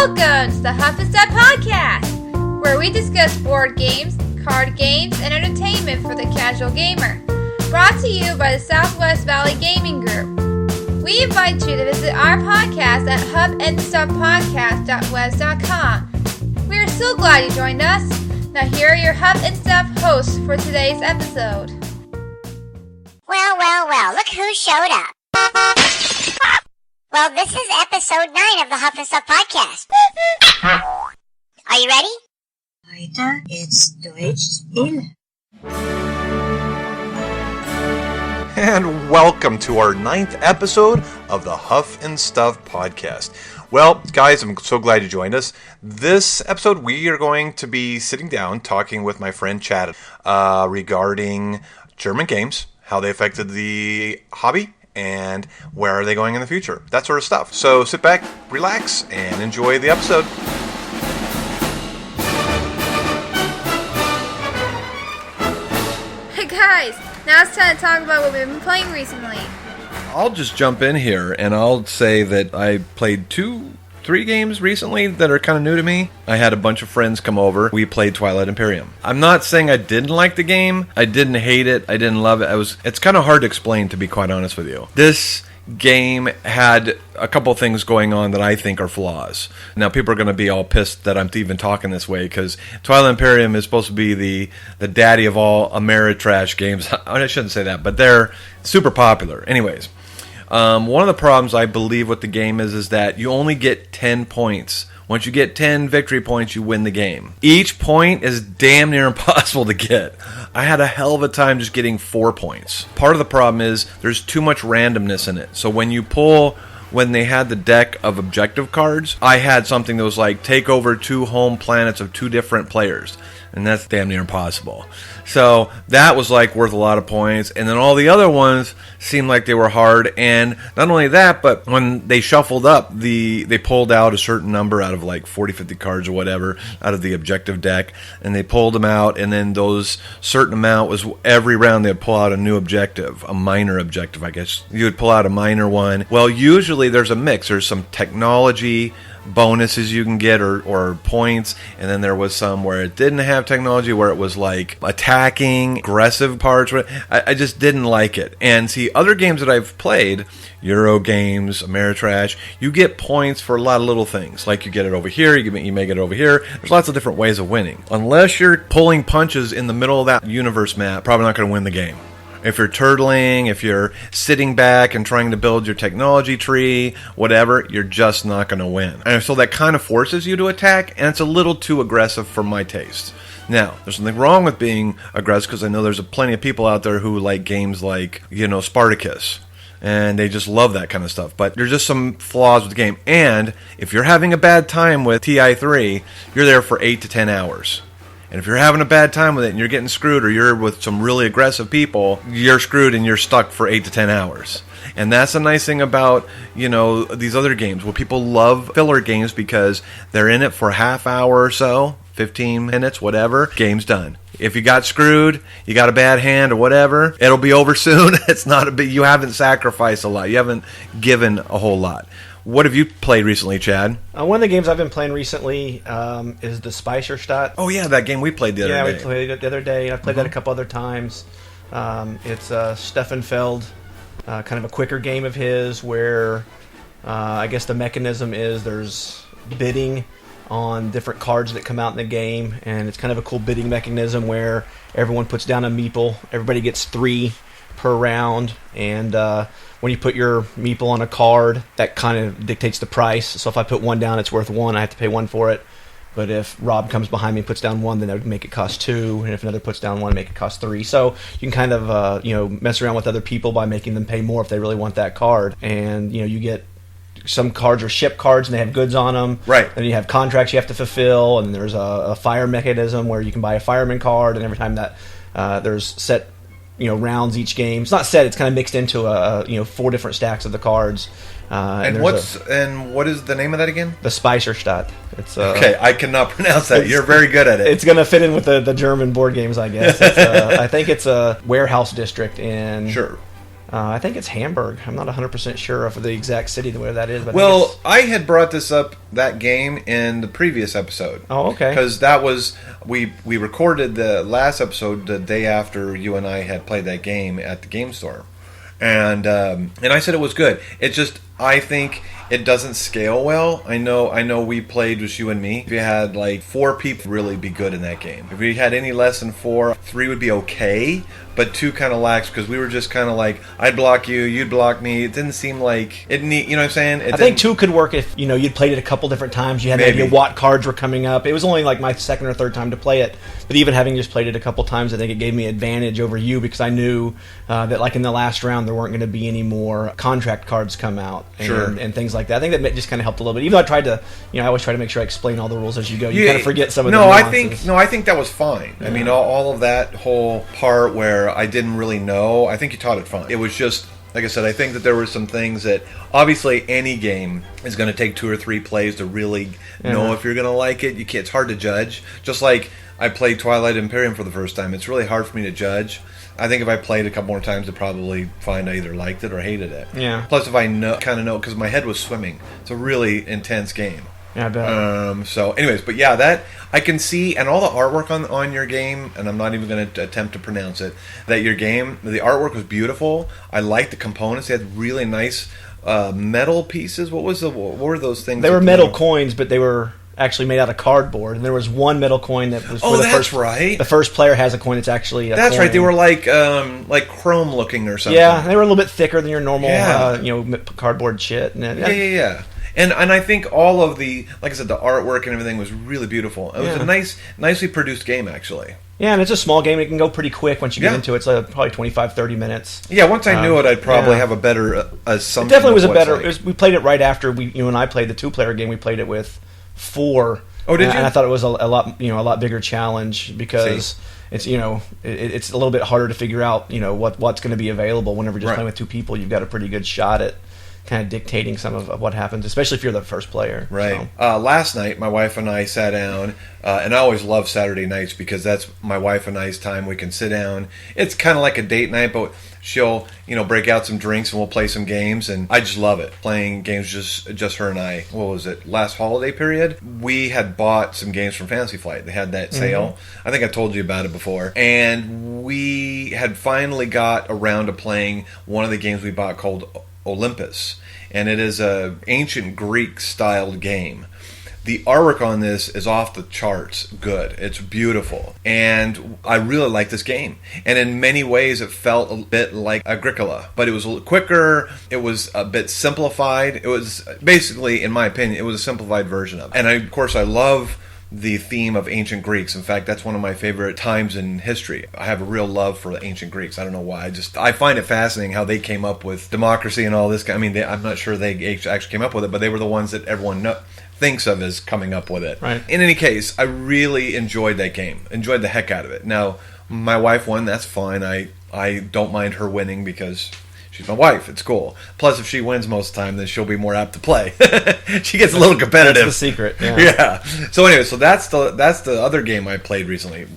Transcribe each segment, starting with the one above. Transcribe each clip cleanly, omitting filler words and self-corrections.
Welcome to the Huff-In-Stuff podcast, where we discuss board games, card games, and entertainment for the casual gamer. Brought to you by the Southwest Valley Gaming Group. We invite you to visit our podcast at huff-and-stuffpodcast.webs.com. We are so glad you joined us. Now here are your Huff-In-Stuff hosts for today's episode. Well, look who showed up. Well, this is episode 9 of the Huff-In-Stuff podcast. Are you ready? Heute ist Deutsch-Spiel. And welcome to our 9th episode of the Huff-In-Stuff podcast. Well, guys, I'm so glad you joined us. This episode, we are going to be sitting down talking with my friend Chad regarding German games, how they affected the hobby, and where are they going in the future, that sort of stuff. So sit back, relax, and enjoy the episode. Hey guys, now it's time to talk about what we've been playing recently. I'll just jump in here and I'll say that I played 3 games recently that are kind of new to me. I had a bunch of friends come over. We played Twilight Imperium. I'm not saying I didn't like the game. I didn't hate it. I didn't love it. It's kind of hard to explain, to be quite honest with you. This game had a couple things going on that I think are flaws. Now, people are going to be all pissed that I'm even talking this way, because Twilight Imperium is supposed to be the daddy of all Ameritrash games. I shouldn't say that, but they're super popular. Anyways, one of the problems I believe with the game is that you only get 10 points. Once you get 10 victory points, you win the game. Each point is damn near impossible to get. I had a hell of a time just getting 4 points. Part of the problem is there's too much randomness in it. So when they had the deck of objective cards, I had something that was like, take over 2 home planets of 2 different players. And that's damn near impossible. So that was like worth a lot of points. And then all the other ones seemed like they were hard. And not only that, but when they shuffled up, they pulled out a certain number out of like 40, 50 cards or whatever out of the objective deck. And they pulled them out. And then those certain amount was every round they'd pull out a new objective, a minor objective, I guess. You would pull out a minor one. Well, usually there's a mix. There's some technology bonuses you can get or points, and then there was some where it didn't have technology, where it was like attacking, aggressive parts. I just didn't like it. And see, other games that I've played, Eurogames, Ameritrash, you get points for a lot of little things. Like you get it over here, you may get it over here. There's lots of different ways of winning. Unless you're pulling punches in the middle of that universe map, probably not going to win the game. If you're turtling, if you're sitting back and trying to build your technology tree, whatever, you're just not going to win. And so that kind of forces you to attack, and it's a little too aggressive for my taste. Now, there's nothing wrong with being aggressive, because I know there's plenty of people out there who like games like, Spartacus. And they just love that kind of stuff. But there's just some flaws with the game. And if you're having a bad time with TI3, you're there for 8 to 10 hours. And if you're having a bad time with it and you're getting screwed, or you're with some really aggressive people, you're screwed and you're stuck for 8 to 10 hours. And that's the nice thing about, these other games. Well, people love filler games because they're in it for a half hour or so, 15 minutes, whatever, game's done. If you got screwed, you got a bad hand or whatever, it'll be over soon. It's not you haven't sacrificed a lot. You haven't given a whole lot. What have you played recently, Chad? One of the games I've been playing recently is the Speicherstadt. Oh, yeah, that game we played the other day. Yeah, we played it the other day. I've played that a couple other times. It's Steffenfeld, kind of a quicker game of his where I guess the mechanism is there's bidding on different cards that come out in the game, and it's kind of a cool bidding mechanism where everyone puts down a meeple. Everybody gets 3 per round, and when you put your meeple on a card, that kind of dictates the price. So if I put 1 down, it's worth 1. I have to pay 1 for it. But if Rob comes behind me and puts down 1, then that would make it cost 2. And if another puts down 1, make it cost 3. So you can kind of mess around with other people by making them pay more if they really want that card. And you get some cards are ship cards and they have goods on them. Right. Then you have contracts you have to fulfill, and there's a fire mechanism where you can buy a fireman card, and every time that there's set rounds each game. It's not set; it's kind of mixed into 4 different stacks of the cards. And what is the name of that again? The Speicherstadt. It's okay. I cannot pronounce that. You're very good at it. It's going to fit in with the German board games, I guess. I think it's a warehouse district in. Sure. I think it's Hamburg. I'm not 100% sure of the exact city where that is. But Well, I had brought this up, that game, in the previous episode. Oh, okay. Because that was, we recorded the last episode the day after you and I had played that game at the game store. And I said it was good. It just, I think it doesn't scale well. I know we played just you and me. If you had like 4 people, really be good in that game. If we had any less than 4, 3 would be okay. But 2 kind of lacks because we were just kind of like, I'd block you, you'd block me. It didn't seem like it. You know what I'm saying? I think 2 could work if you'd played it a couple different times. You had maybe what cards were coming up. It was only like my second or third time to play it. But even having just played it a couple times, I think it gave me advantage over you because I knew that like in the last round there weren't going to be any more contract cards come out and things like that. I think that just kind of helped a little bit. Even though I tried to, I always try to make sure I explain all the rules as you go. You kind of forget some of the nuances. I think that was fine. Yeah. I mean, all of that whole part where I didn't really know, I think you taught it fine. It was just, like I said, I think that there were some things that, obviously any game is going to take 2 or 3 plays to really know if you're going to like it. It's hard to judge. Just like I played Twilight Imperium for the first time. It's really hard for me to judge. I think if I played a couple more times, I'd probably find I either liked it or hated it. Yeah. Plus, if I know, because my head was swimming. It's a really intense game. Yeah, I bet. So, anyways, but yeah, that I can see, and all the artwork on your game, and I'm not even going to attempt to pronounce it. That your game, the artwork was beautiful. I liked the components; they had really nice metal pieces. What were those things? They were metal coins, but they were actually made out of cardboard. And there was one metal coin that was. Right. The first player has a coin that's actually. That's right. They were like chrome looking or something. Yeah, they were a little bit thicker than your normal, cardboard shit. And, yeah. And I think all of the, like I said, the artwork and everything was really beautiful. It was a nicely produced game, actually. Yeah, and it's a small game. It can go pretty quick once you get into it. It's probably 25, 30 minutes. Yeah, once I knew it, I'd probably have a better assumption. It definitely was a better... we played it right after you and I played the 2-player game. We played it with 4. Oh, did you? And I thought it was a lot bigger challenge because... It's it's a little bit harder to figure out what's going to be available whenever you're just playing with 2 people. You've got a pretty good shot at kind of dictating some of what happens, especially if you're the first player. Right. So. Last night, my wife and I sat down, and I always love Saturday nights because that's my wife and I's time. We can sit down. It's kind of like a date night, but she'll break out some drinks and we'll play some games, and I just love it. Playing games just her and I. What was it? Last holiday period, we had bought some games from Fantasy Flight. They had that sale. I think I told you about it before. And we had finally got around to playing one of the games we bought called Olympus, and it is a ancient Greek styled game. The artwork on this is off the charts good. It's beautiful, and I really like this game. And in many ways, it felt a bit like Agricola, but it was a little quicker. It was a bit simplified. It was basically, in my opinion, it was a simplified version of it. And of course, I love the theme of ancient Greeks. In fact, that's one of my favorite times in history. I have a real love for the ancient Greeks. I don't know why. I find it fascinating how they came up with democracy and all this. I mean, I'm not sure they actually came up with it, but they were the ones that everyone thinks of as coming up with it. Right. In any case, I really enjoyed that game. Enjoyed the heck out of it. Now, my wife won. That's fine. I don't mind her winning because she's my wife. It's cool. Plus, if she wins most of the time, then she'll be more apt to play. She gets a little competitive. That's the secret. Yeah. So anyway, that's the other game I played recently.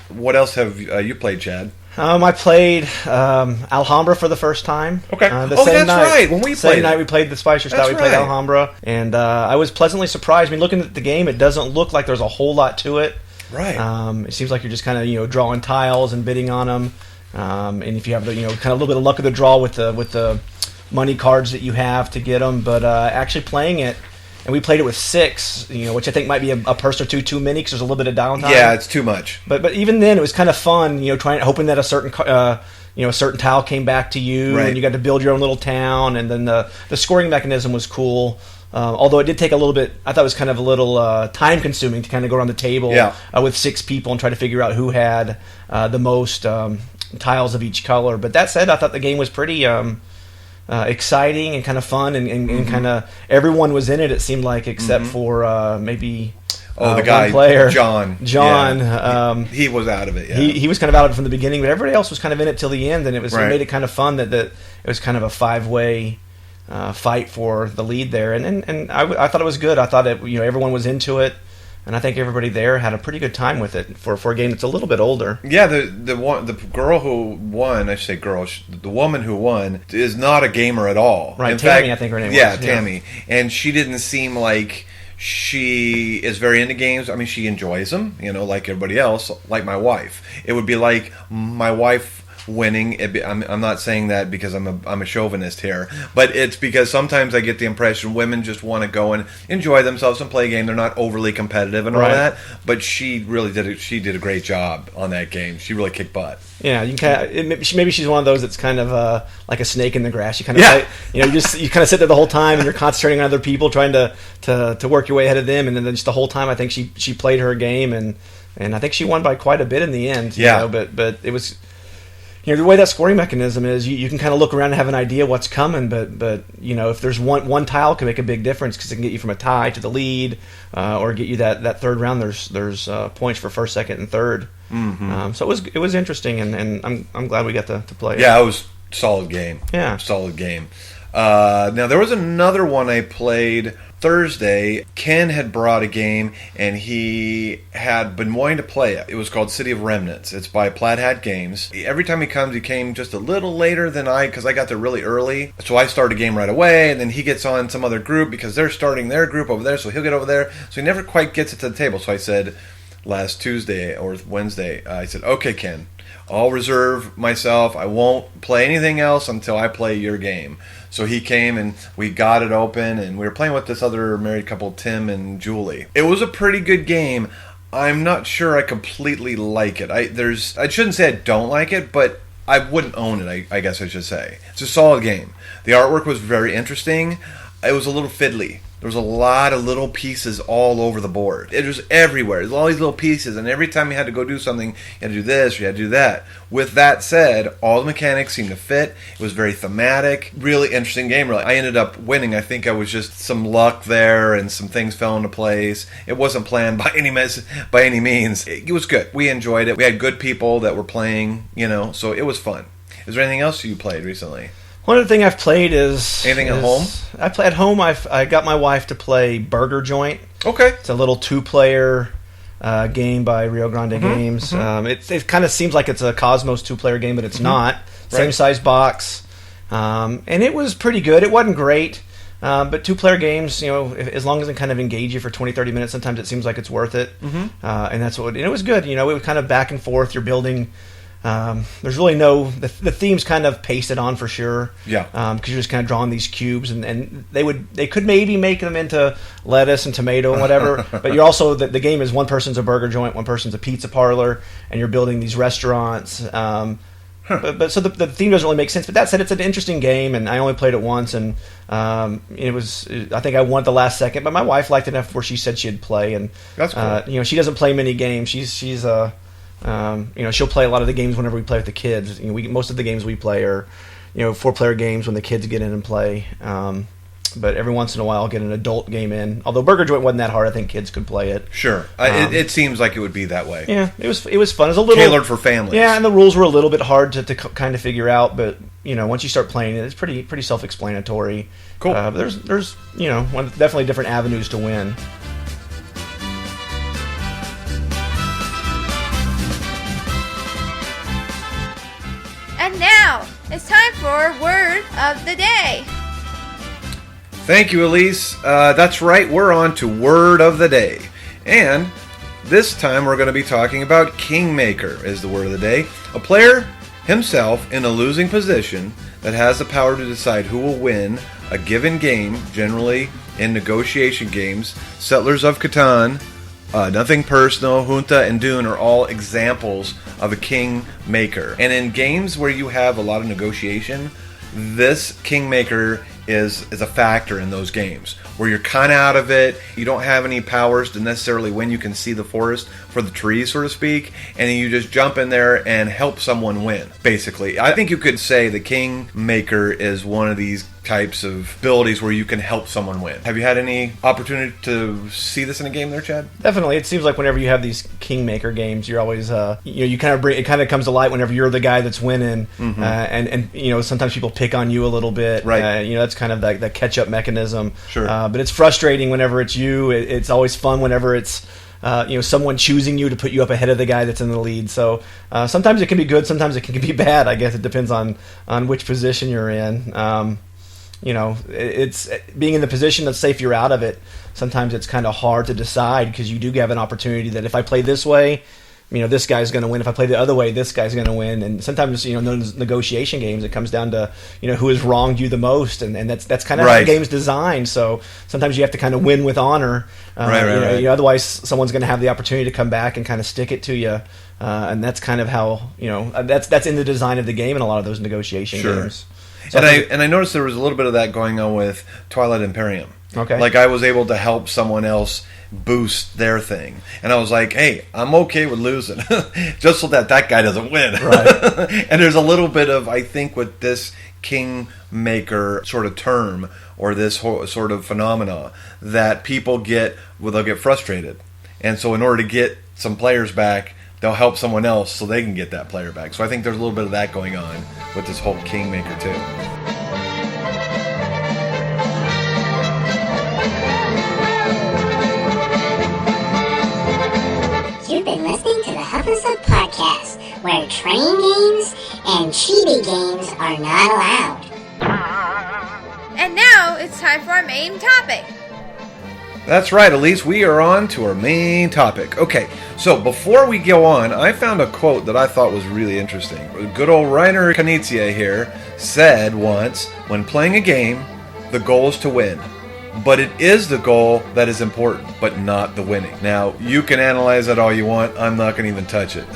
What else have you played, Chad? I played Alhambra for the first time. Okay. That's right. When we played same night we played the Spicer Stout. We played Alhambra, and I was pleasantly surprised. I mean, looking at the game, it doesn't look like there's a whole lot to it. Right. It seems like you're just kind of drawing tiles and bidding on them. And if you have the kind of a little bit of luck of the draw with the money cards that you have to get them, but actually playing it, and we played it with 6, which I think might be a person or two too many because there's a little bit of downtime. Yeah, it's too much. But even then, it was kind of fun. Hoping that a certain tile came back to you, and you got to build your own little town, and then the scoring mechanism was cool. Although it did take a little bit, I thought it was kind of a little time consuming to kind of go around the table with 6 people and try to figure out who had the most tiles of each color. But that said, I thought the game was pretty exciting and kind of fun, and kind of everyone was in it. It seemed like, except for maybe the guy, one player, John. Yeah. He was out of it. Yeah. He was kind of out of it from the beginning, but everybody else was kind of in it till the end, and it made it kind of fun that it was kind of a 5-way fight for the lead there, and I thought it was good. I thought everyone was into it. and I think everybody there had a pretty good time with it for a game that's a little bit older. Yeah, the girl who won, I should say girl, the woman who won is not a gamer at all. Right, In Tammy, fact, I think her name was. Yeah, Tammy. And she didn't seem like she is very into games. I mean, she enjoys them, like everybody else, like my wife. It would be like my wife winning. I'm not saying that because I'm a chauvinist here, but it's because sometimes I get the impression women just want to go and enjoy themselves and play a game. They're not overly competitive and all that. But she really did. She did a great job on that game. She really kicked butt. Yeah, you maybe she's one of those that's kind of like a snake in the grass. You kind of you kind of sit there the whole time and you're concentrating on other people, trying to work your way ahead of them, and then just the whole time I think she played her game and I think she won by quite a bit in the end. Yeah, but it was. The way that scoring mechanism is, you can kind of look around and have an idea what's coming, but if there's one tile can make a big difference because it can get you from a tie to the lead, or get you that third round. There's points for first, second, and third. Mm-hmm. So it was interesting, and I'm glad we got to play it. Yeah, it was a solid game. Yeah, solid game. Now there was another one I played Thursday. Ken had brought a game and he had been wanting to play it. It was called City of Remnants. It's by Plaid Hat Games. Every time he comes, he came just a little later than because I got there really early. So I started a game right away, and then he gets on some other group because they're starting their group over there, so he'll get over there. So he never quite gets it to the table. So I said last Tuesday or Wednesday, I said, okay, Ken, I'll reserve myself. I won't play anything else until I play your game. So he came and we got it open, and we were playing with this other married couple, Tim and Julie. It was a pretty good game. I'm not sure I completely like it. I shouldn't say I don't like it, but I wouldn't own it, I guess I should say. It's a solid game. The artwork was very interesting. It was a little fiddly. There was a lot of little pieces all over the board. It was everywhere. There's all these little pieces, and every time you had to go do something, you had to do this, or you had to do that. With that said, all the mechanics seemed to fit. It was very thematic. Really interesting game, really. I ended up winning. I think I was just some luck there, and some things fell into place. It wasn't planned by any means. It was good. We enjoyed it. We had good people that were playing, so it was fun. Is there anything else you played recently? One other thing I've played is... Anything at home? I play at home. I got my wife to play Burger Joint. Okay. It's a little two-player game by Rio Grande Games. Mm-hmm. It kind of seems like it's a Cosmos two-player game, but it's not. Same size box. And it was pretty good. It wasn't great. But two-player games, as long as it kind of engage you for 20, 30 minutes, sometimes it seems like it's worth it. Mm-hmm. And that's what... And it was good. It was kind of back and forth. You're building... there's really the theme's kind of pasted on for sure. Yeah. Because you're just kind of drawing these cubes, and they could maybe make them into lettuce and tomato and whatever. But you're also the game is one person's a burger joint, one person's a pizza parlor, and you're building these restaurants. But so the theme doesn't really make sense. But that said, it's an interesting game, and I only played it once, and it was. I think I won at the last second, but my wife liked it enough where she said she'd play, and that's cool. She doesn't play many games. She's she'll play a lot of the games whenever we play with the kids. Most of the games we play are, 4-player games when the kids get in and play. But every once in a while, I'll get an adult game in. Although Burger Joint wasn't that hard, I think kids could play it. Sure, it seems like it would be that way. Yeah, it was fun. It was a little tailored for families. Yeah, and the rules were a little bit hard to kind of figure out. But once you start playing it, it's pretty self-explanatory. Cool. But there's definitely different avenues to win. And now, it's time for Word of the Day. Thank you, Elise. That's right, we're on to Word of the Day. And this time we're going to be talking about Kingmaker is the word of the day. A player himself in a losing position that has the power to decide who will win a given game, generally in negotiation games. Settlers of Catan, Nothing Personal, Junta, and Dune are all examples of a Kingmaker. And in games where you have a lot of negotiation, this Kingmaker is a factor in those games where you're kind of out of it. You don't have any powers to necessarily win. You can see the forest for the trees, so to speak, and you just jump in there and help someone win, basically. I think you could say the Kingmaker is one of these types of abilities where you can help someone win. Have you had any opportunity to see this in a game there, Chad? Definitely. It seems like whenever you have these Kingmaker games, you're always, you kind of bring, it kind of comes to light whenever you're the guy that's winning, mm-hmm. And sometimes people pick on you a little bit. Right. That's kind of that catch-up mechanism. Sure. But it's frustrating whenever it's you. It's always fun whenever it's someone choosing you to put you up ahead of the guy that's in the lead. So sometimes it can be good, sometimes it can be bad. I guess it depends on which position you're in. It's being in the position, let's say if you're out of it, sometimes it's kind of hard to decide because you do have an opportunity that if I play this way, this guy's going to win. If I play the other way, this guy's going to win. And sometimes, in those negotiation games, it comes down to, who has wronged you the most. And that's kind of how the game's designed. So sometimes you have to kind of win with honor. Right. Otherwise, someone's going to have the opportunity to come back and kind of stick it to you. And that's kind of how, that's in the design of the game in a lot of those negotiation games. So I noticed there was a little bit of that going on with Twilight Imperium. Okay. Like I was able to help someone else boost their thing. And I was like, hey, I'm okay with losing just so that guy doesn't win. Right. And there's a little bit of, I think, with this kingmaker sort of term or this whole sort of phenomena that people they'll get frustrated. And so in order to get some players back, they'll help someone else so they can get that player back. So I think there's a little bit of that going on with this whole kingmaker too. You've been listening to the Huff-In-Stuff podcast, where train games and chibi games are not allowed. And now it's time for our main topic. That's right, Elise. We are on to our main topic. Okay, so before we go on, I found a quote that I thought was really interesting. Good old Reiner Knizia here said once, when playing a game, the goal is to win. But it is the goal that is important, but not the winning. Now, you can analyze that all you want. I'm not going to even touch it.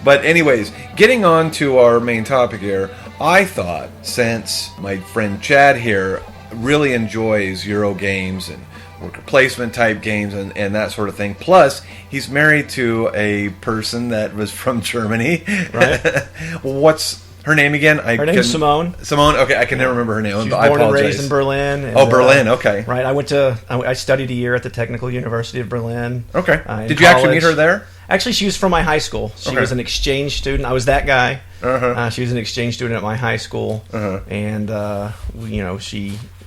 But anyways, getting on to our main topic here, I thought, since my friend Chad here really enjoys Euro games and worker placement type games and that sort of thing. Plus, he's married to a person that was from Germany. Right. What's her name again? Her name's Simone. Simone. Okay, I can never remember her name. She was born and raised in Berlin. And, Berlin. Okay. Right. I studied a year at the Technical University of Berlin. Okay. Did you actually meet her there? Actually, she was from my high school. She was an exchange student. I was that guy. She was an exchange student at my high school, and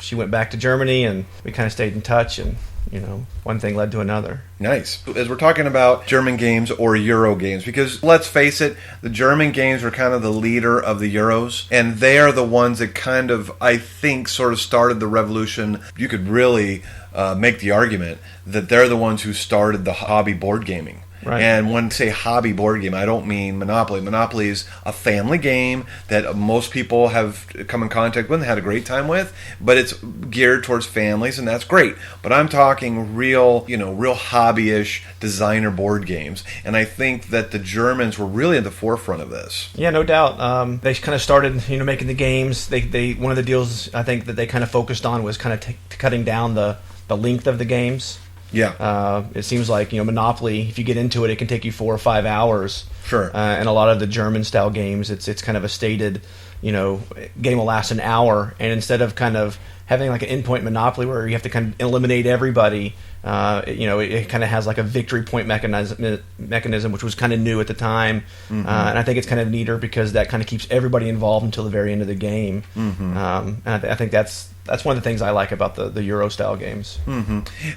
she went back to Germany, and we kind of stayed in touch, and one thing led to another. Nice. As we're talking about German games or Euro games, because let's face it, the German games were kind of the leader of the Euros, and they are the ones that kind of, I think, sort of started the revolution. You could really make the argument that they're the ones who started the hobby board gaming. Right. And when I say hobby board game, I don't mean Monopoly. Monopoly is a family game that most people have come in contact with and had a great time with, but it's geared towards families, and that's great. But I'm talking real hobby-ish designer board games, and I think that the Germans were really at the forefront of this. Yeah, no doubt. They kind of started, making the games. They one of the deals I think that they kind of focused on was kind of cutting down the length of the games. Yeah. It seems like, Monopoly, if you get into it, it can take you 4 or 5 hours. Sure. And a lot of the German-style games, it's kind of a stated, game will last an hour. And instead of kind of having like an endpoint Monopoly where you have to kind of eliminate everybody, it kind of has like a victory point mechanism, which was kind of new at the time. And I think it's kind of neater because that kind of keeps everybody involved until the very end of the game. And I think that's one of the things I like about the Euro style games.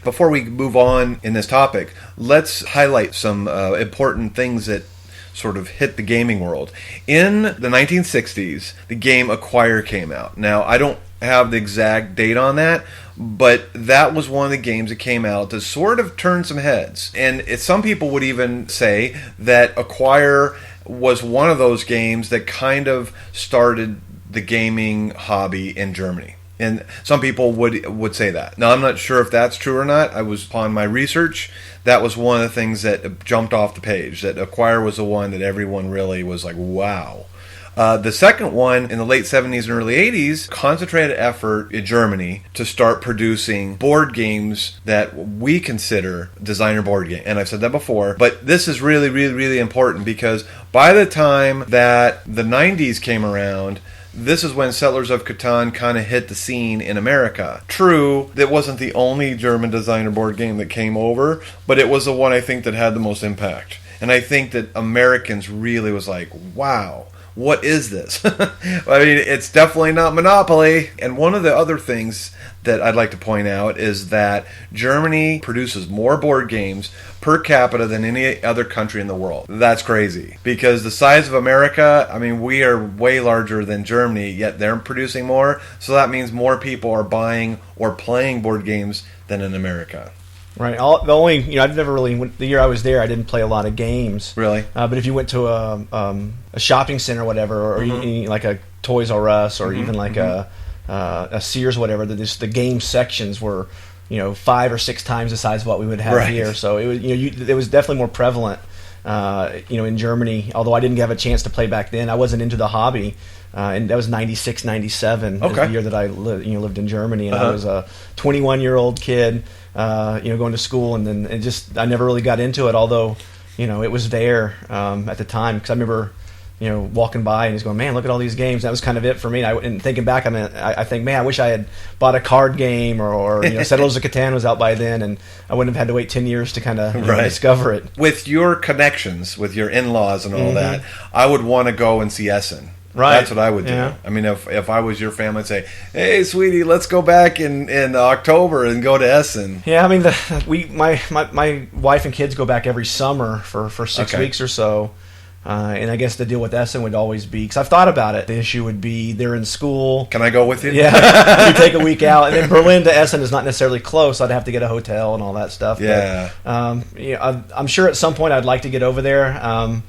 Before we move on in this topic, let's highlight some important things that sort of hit the gaming world. In the 1960s, the game Acquire came out. Now, I don't have the exact date on that, but that was one of the games that came out to sort of turn some heads. And some people would even say that Acquire was one of those games that kind of started the gaming hobby in Germany. And some people would say that. Now, I'm not sure if that's true or not. Upon my research, that was one of the things that jumped off the page, that Acquire was the one that everyone really was like, wow. The second one, in the late 70s and early 80s, concentrated effort in Germany to start producing board games that we consider designer board games. And I've said that before, but this is really, really, really important because by the time that the 90s came around, this is when Settlers of Catan kind of hit the scene in America. True, that wasn't the only German designer board game that came over, but it was the one I think that had the most impact. And I think that Americans really was like, wow, what is this? I mean, it's definitely not Monopoly. And one of the other things that I'd like to point out is that Germany produces more board games per capita than any other country in the world. That's crazy. Because the size of America, I mean, we are way larger than Germany, yet they're producing more. So that means more people are buying or playing board games than in America. Right. The only, I've never really, the year I was there, I didn't play a lot of games. Really? But if you went to a shopping center or whatever, or like a Toys R Us, or even like a Sears, whatever, the game sections were, 5 or 6 times the size of what we would have here. So it was, it was definitely more prevalent, in Germany. Although I didn't have a chance to play back then, I wasn't into the hobby. And that was 96, 97, is the year that I lived in Germany, and I was a 21-year-old kid, going to school, and then I never really got into it. Although, it was there at the time, because I remember, walking by and just going, man, look at all these games. That was kind of it for me. And thinking back, I think, man, I wish I had bought a card game, or Settlers of Catan was out by then, and I wouldn't have had to wait 10 years to kind of discover it. With your connections, with your in-laws and all that, I would want to go and see Essen. Right. That's what I would do. Yeah. I mean, if I was your family, I'd say, hey, sweetie, let's go back in October and go to Essen. Yeah, I mean, my wife and kids go back every summer for 6 weeks or so. And I guess the deal with Essen would always be, because I've thought about it, the issue would be they're in school. Can I go with you? Yeah. You take a week out. And then Berlin to Essen is not necessarily close. I'd have to get a hotel and all that stuff. Yeah. But, I'm sure at some point I'd like to get over there.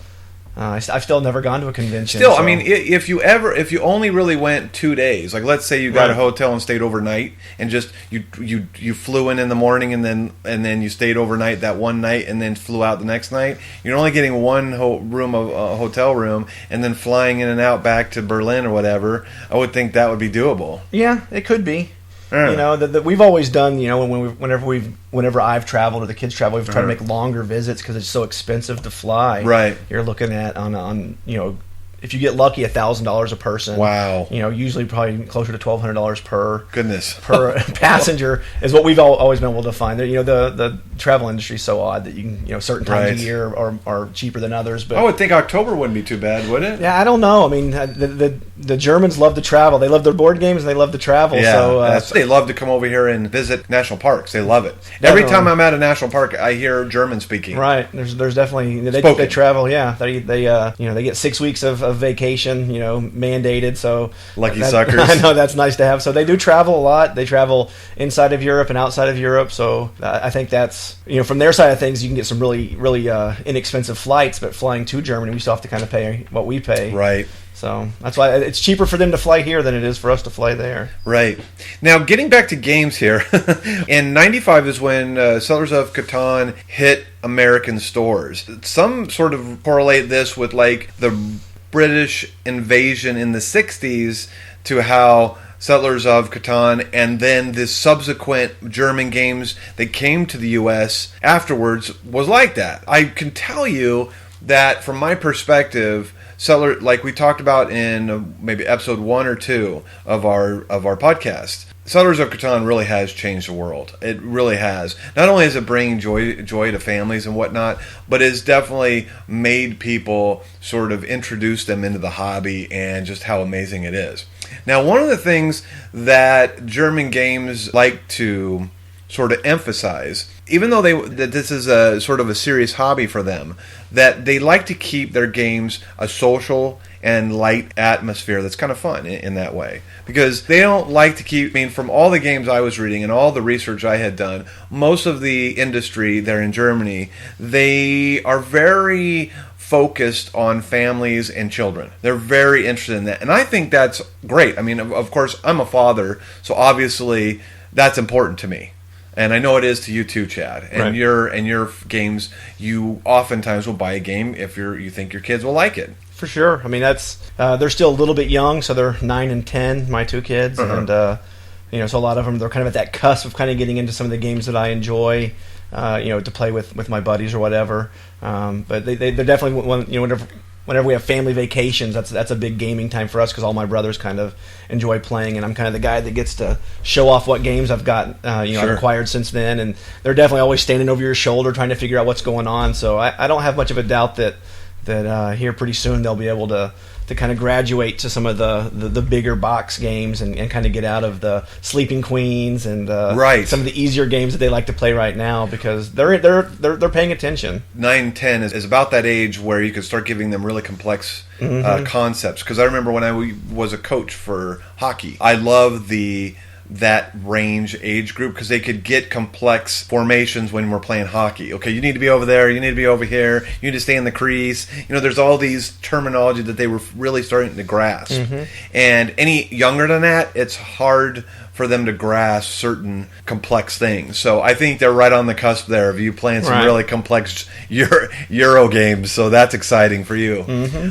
I've still never gone to a convention. Still, so. I mean, if you only really went 2 days, like let's say you got a hotel and stayed overnight, and just you flew in the morning and then you stayed overnight that one night and then flew out the next night, you're only getting one hotel room, and then flying in and out back to Berlin or whatever. I would think that would be doable. Yeah, it could be. We've always done, whenever I've traveled or the kids travel, we've tried to make longer visits because it's so expensive to fly. Right. You're looking at on if you get lucky, $1,000 a person. Wow. Usually probably closer to $1,200 per passenger is what we've always been able to find. The travel industry is so odd that you can certain times a year are cheaper than others. But I would think October wouldn't be too bad, would it? Yeah, I don't know. I mean, the Germans love to travel. They love their board games and they love to travel. Yeah, so they love to come over here and visit national parks. They love it. Every time I'm at a national park, I hear German speaking. Right. There's definitely they travel. Yeah, they get 6 weeks of vacation, mandated. So lucky suckers. I know that's nice to have. So they do travel a lot. They travel inside of Europe and outside of Europe. So I think that's from their side of things, you can get some really really inexpensive flights. But flying to Germany, we still have to kind of pay what we pay. Right. So that's why it's cheaper for them to fly here than it is for us to fly there. Right. Now, getting back to games here, in 95 is when Settlers of Catan hit American stores. Some sort of correlate this with like the British invasion in the 60s to how Settlers of Catan and then the subsequent German games that came to the U.S. afterwards was like that. I can tell you that from my perspective, like we talked about in maybe episode 1 or 2 of our podcast, Settlers of Catan really has changed the world. It really has. Not only is it bringing joy to families and whatnot, but it's definitely made people sort of introduce them into the hobby and just how amazing it is. Now, one of the things that German games like to sort of emphasize, even though that this is a sort of a serious hobby for them, that they like to keep their games a social and light atmosphere that's kind of fun in that way. Because they don't like to keep, from all the games I was reading and all the research I had done, most of the industry there in Germany, they are very focused on families and children. They're very interested in that. And I think that's great. I mean, of course, I'm a father, so obviously that's important to me. And I know it is to you too, Chad. And your games, you oftentimes will buy a game if you think your kids will like it. For sure. I mean, that's they're still a little bit young, so they're 9 and 10, my two kids, and so a lot of them, they're kind of at that cusp of kind of getting into some of the games that I enjoy, to play with my buddies or whatever. But they're definitely whenever we have family vacations, that's a big gaming time for us because all my brothers kind of enjoy playing, and I'm kind of the guy that gets to show off what games I've got, I've acquired since then, and they're definitely always standing over your shoulder trying to figure out what's going on. So I don't have much of a doubt that that here pretty soon they'll be able to kind of graduate to some of the bigger box games and kind of get out of the Sleeping Queens and some of the easier games that they like to play right now, because they're paying attention. 9, 10 is about that age where you can start giving them really complex concepts. Because I remember when I was a coach for hockey, I loved that range age group because they could get complex formations when we're playing hockey. Okay, you need to be over there, you need to be over here, you need to stay in the crease. There's all these terminology that they were really starting to grasp. And any younger than that, it's hard for them to grasp certain complex things. So I think they're right on the cusp there of you playing some really complex Euro games. So that's exciting for you.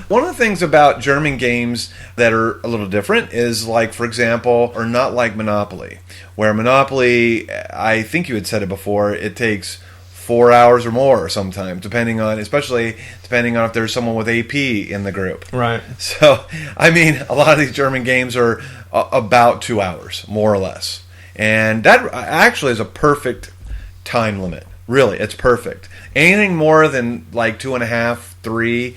One of the things about German games that are a little different is, like, for example, are not like Monopoly, where Monopoly, I think you had said it before, it takes 4 hours or more sometimes, especially depending on if there's someone with AP in the group. Right. So, I mean, a lot of these German games are about 2 hours, more or less. And that actually is a perfect time limit. Really, it's perfect. Anything more than like 2.5, 3,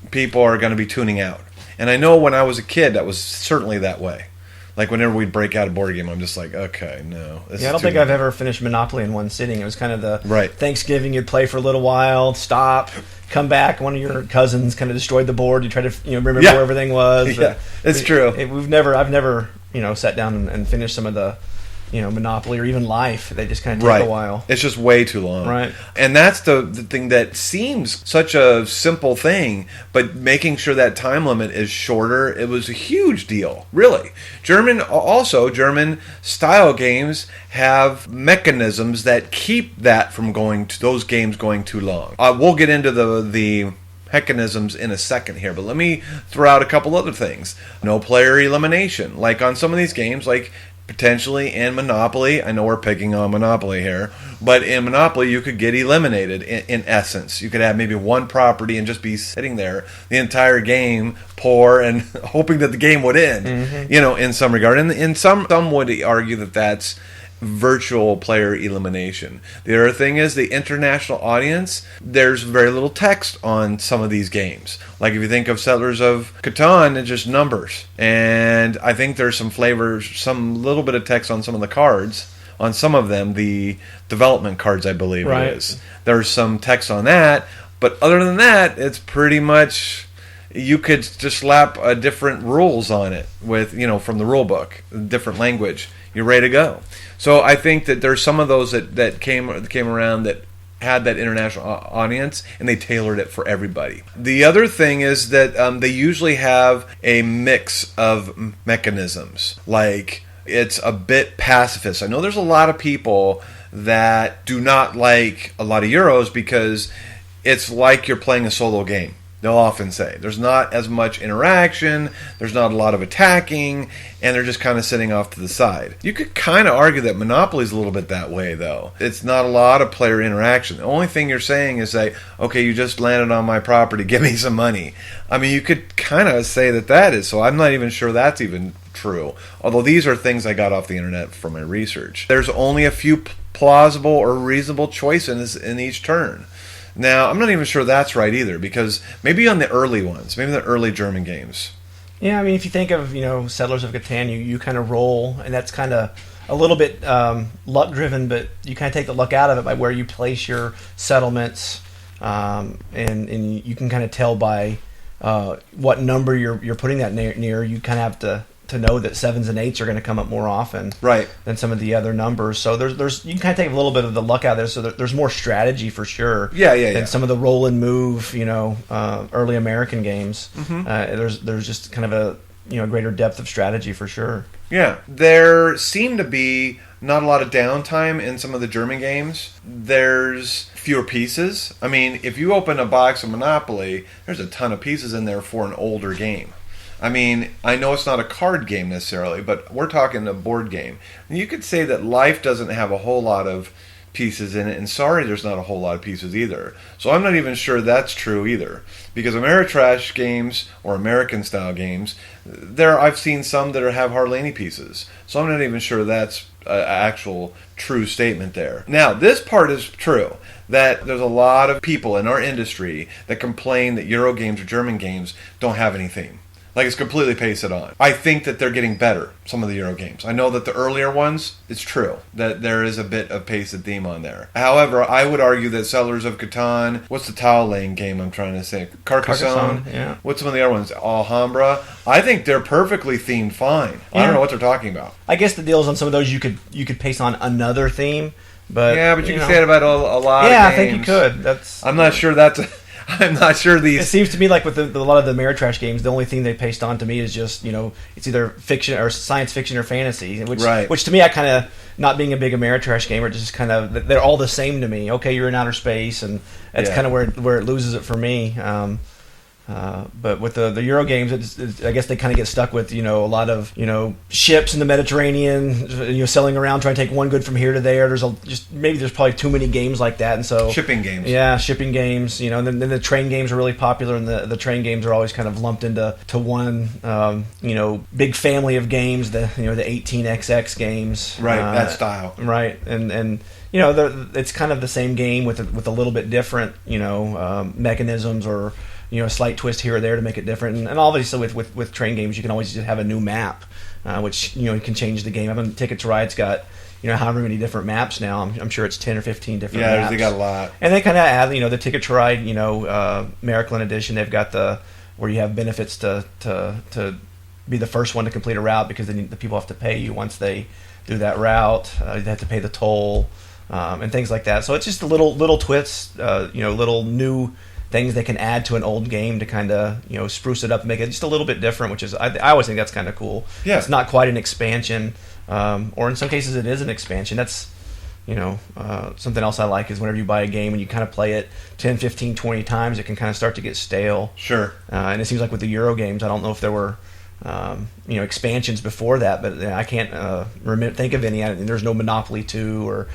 people are going to be tuning out. And I know when I was a kid, that was certainly that way. Like, whenever we'd break out a board game, I'm just like, okay, no. I don't think I've ever finished Monopoly in one sitting. It was kind of the Thanksgiving, you'd play for a little while, stop, come back. One of your cousins kind of destroyed the board. You try to remember where everything was. Yeah, it's true. I've never sat down and finished some of the Monopoly or even Life. They just kind of take a while. It's just way too long. Right. And that's the thing that seems such a simple thing, but making sure that time limit is shorter, it was a huge deal, really. German style games have mechanisms that keep that from those games going too long. We'll get into the mechanisms in a second here, but let me throw out a couple other things. No player elimination. Like on some of these games, like potentially in Monopoly, I know we're picking on Monopoly here, but in Monopoly you could get eliminated in essence. You could have maybe one property and just be sitting there the entire game, poor, and hoping that the game would end, in some regard. And some would argue that that's virtual player elimination. The other thing is the international audience, there's very little text on some of these games. Like if you think of Settlers of Catan, it's just numbers. And I think there's some flavors, some little bit of text on some of the cards. On some of them, the development cards, I believe it is. There's some text on that, but other than that, it's pretty much, you could just slap different rules on it with, from the rule book, different language. You're ready to go. So I think that there's some of those that came around that had that international audience, and they tailored it for everybody. The other thing is that they usually have a mix of mechanisms. Like, it's a bit pacifist. I know there's a lot of people that do not like a lot of Euros because it's like you're playing a solo game. They'll often say there's not as much interaction, there's not a lot of attacking, and they're just kind of sitting off to the side. You could kind of argue that Monopoly's a little bit that way, though. It's not a lot of player interaction. The only thing you're saying is that, okay, you just landed on my property, give me some money. I mean, you could kind of say that is, so I'm not even sure that's even true. Although these are things I got off the internet from my research. There's only a few plausible or reasonable choices in each turn. Now, I'm not even sure that's right either, because maybe on the early ones, maybe the early German games. Yeah, I mean, if you think of, Settlers of Catan, you kind of roll, and that's kind of a little bit luck-driven, but you kind of take the luck out of it by where you place your settlements, and you can kind of tell by what number you're putting that near. You kind of have to know that 7s and 8s are going to come up more often than some of the other numbers. So there's you can kind of take a little bit of the luck out of there. So there's more strategy for sure. Than some of the roll and move, early American games. There's just kind of a greater depth of strategy for sure. Yeah, there seemed to be not a lot of downtime in some of the German games. There's fewer pieces. I mean, if you open a box of Monopoly, there's a ton of pieces in there for an older game. I mean, I know it's not a card game necessarily, but we're talking a board game. And you could say that Life doesn't have a whole lot of pieces in it, and Sorry, there's not a whole lot of pieces either. So I'm not even sure that's true either. Because Ameritrash games, or American-style games, I've seen some that have hardly any pieces. So I'm not even sure that's an actual true statement there. Now, this part is true, that there's a lot of people in our industry that complain that Euro games or German games don't have any theme. Like, it's completely pasted on. I think that they're getting better, some of the Euro games. I know that the earlier ones, it's true that there is a bit of pasted theme on there. However, I would argue that Settlers of Catan, what's the tile laying game I'm trying to say? Carcassonne? Yeah. What's some of the other ones? Alhambra? I think they're perfectly themed fine. I don't know what they're talking about. I guess the deal is on some of those you could paste on another theme. But yeah, but you can say it about a lot of games. Yeah, I think you could. I'm not sure that's... I'm not sure these... It seems to me like with a lot of the Ameritrash games, the only thing they paste on to me is just, it's either fiction or science fiction or fantasy. Which to me, I kind of, not being a big Ameritrash gamer, just kind of, they're all the same to me. Okay, you're in outer space, and that's kind of where it loses it for me. But with the Euro games, I guess they kind of get stuck with a lot of ships in the Mediterranean, sailing around trying to take one good from here to there. There's probably too many games like that, and so shipping games. Yeah, shipping games. And then the train games are really popular, and the train games are always kind of lumped into one big family of games. The 18XX games. Right, that style. Right, and it's kind of the same game with a little bit different mechanisms or a slight twist here or there to make it different. And obviously with train games, you can always just have a new map, which can change the game. I mean, Ticket to Ride's got however many different maps now. I'm sure it's 10 or 15 different maps. Yeah, they got a lot. And they kind of add the Ticket to Ride Maryland edition. They've got where you have benefits to be the first one to complete a route, because then the people have to pay you once they do that route. They have to pay the toll and things like that. So it's just a little twists, little new things they can add to an old game to kind of spruce it up and make it just a little bit different, which is I always think that's kind of cool. Yeah. It's not quite an expansion, or in some cases it is an expansion. That's something else I like is whenever you buy a game and you kind of play it 10, 15, 20 times, it can kind of start to get stale. Sure. And it seems like with the Euro games, I don't know if there were expansions before that, but I can't think of any. There's no Monopoly 2 or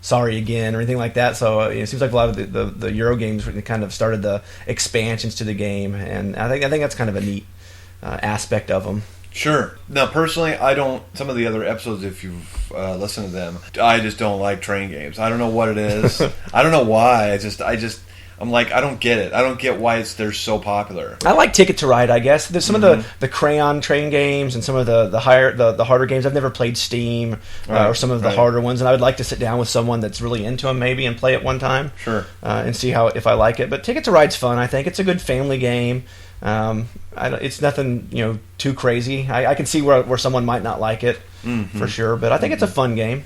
Sorry Again or anything like that. So it seems like a lot of the Euro games kind of started the expansions to the game, and I think that's kind of a neat aspect of them. Sure. Now, personally, I don't. Some of the other episodes, if you've listened to them, I just don't like train games. I don't know what it is. I don't know why. I'm like, I don't get it. I don't get why they're so popular. I like Ticket to Ride, I guess. There's some of the crayon train games and some of the harder games. I've never played Steam or some of the harder ones, and I would like to sit down with someone that's really into them maybe and play it one time. Sure. And see if I like it. But Ticket to Ride's fun, I think. It's a good family game. It's nothing too crazy. I can see where someone might not like it for sure, but I think it's a fun game.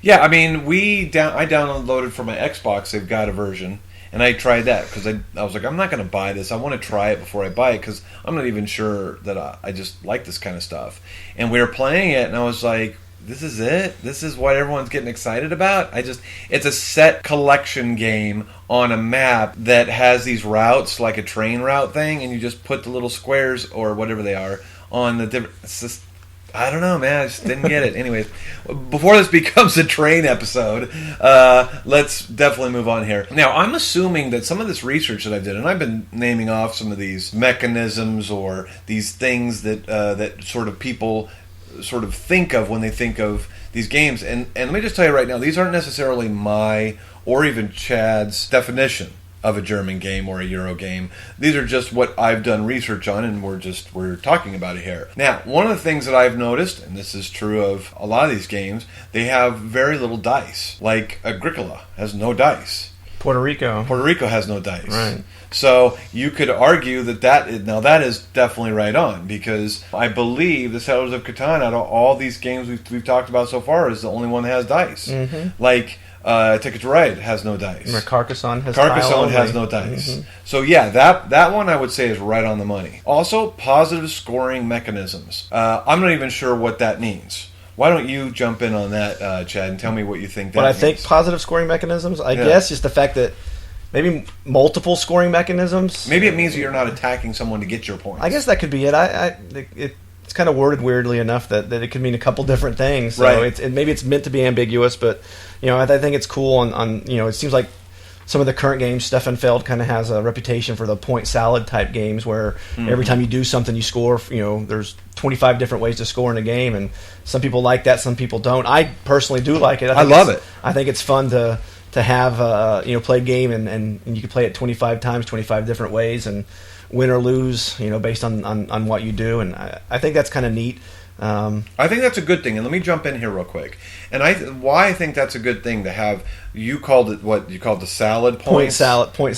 Yeah, I mean, I downloaded for my Xbox. They've got a version. And I tried that because I was like, I'm not going to buy this. I want to try it before I buy it because I'm not even sure that I just like this kind of stuff. And we were playing it, and I was like, this is it? This is what everyone's getting excited about? It's a set collection game on a map that has these routes, like a train route thing, and you just put the little squares or whatever they are on the different... I don't know, man. I just didn't get it. Anyways, before this becomes a train episode, let's definitely move on here. Now, I'm assuming that some of this research that I did, and I've been naming off some of these mechanisms or these things that sort of people sort of think of when they think of these games. And let me just tell you right now, these aren't necessarily my or even Chad's definition of a German game or a Euro game. These are just what I've done research on, and we're talking about it here. Now, one of the things that I've noticed, and this is true of a lot of these games, they have very little dice. Like Agricola has no dice. Puerto Rico has no dice. Right. So you could argue that is definitely right on, because I believe the Settlers of Catan, out of all these games we've talked about so far, is the only one that has dice. Mm-hmm. Like Ticket to Ride has no dice. Carcassonne has no dice. Mm-hmm. So yeah, that one I would say is right on the money. Also, positive scoring mechanisms. I'm not even sure what that means. Why don't you jump in on that, Chad, and tell me what you think that means? I think positive scoring mechanisms, I guess, just the fact that maybe multiple scoring mechanisms. Maybe it means that you're not attacking someone to get your points. I guess that could be it. It's kind of worded weirdly enough that it could mean a couple different things. So right. Maybe it's meant to be ambiguous, but I think it's cool. On it seems like some of the current games, Stefan Feld kind of has a reputation for the point salad type games where every time you do something, you score. There's 25 different ways to score in a game, and some people like that, some people don't. I personally do like it. I love it. I think it's fun to have play a game and you can play it 25 times, 25 different ways, and win or lose, based on what you do, and I think that's kind of neat. I think that's a good thing, and let me jump in here real quick. And why I think that's a good thing to have. You called it what you called the salad points? Point